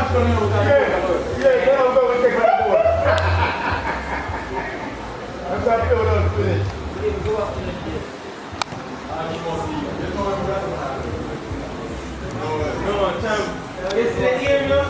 Yeah, then I'll go and take my board. That's how I feel when I'm finished. No, champ. It's the area.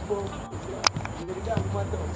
Bom, ele dá uma dose.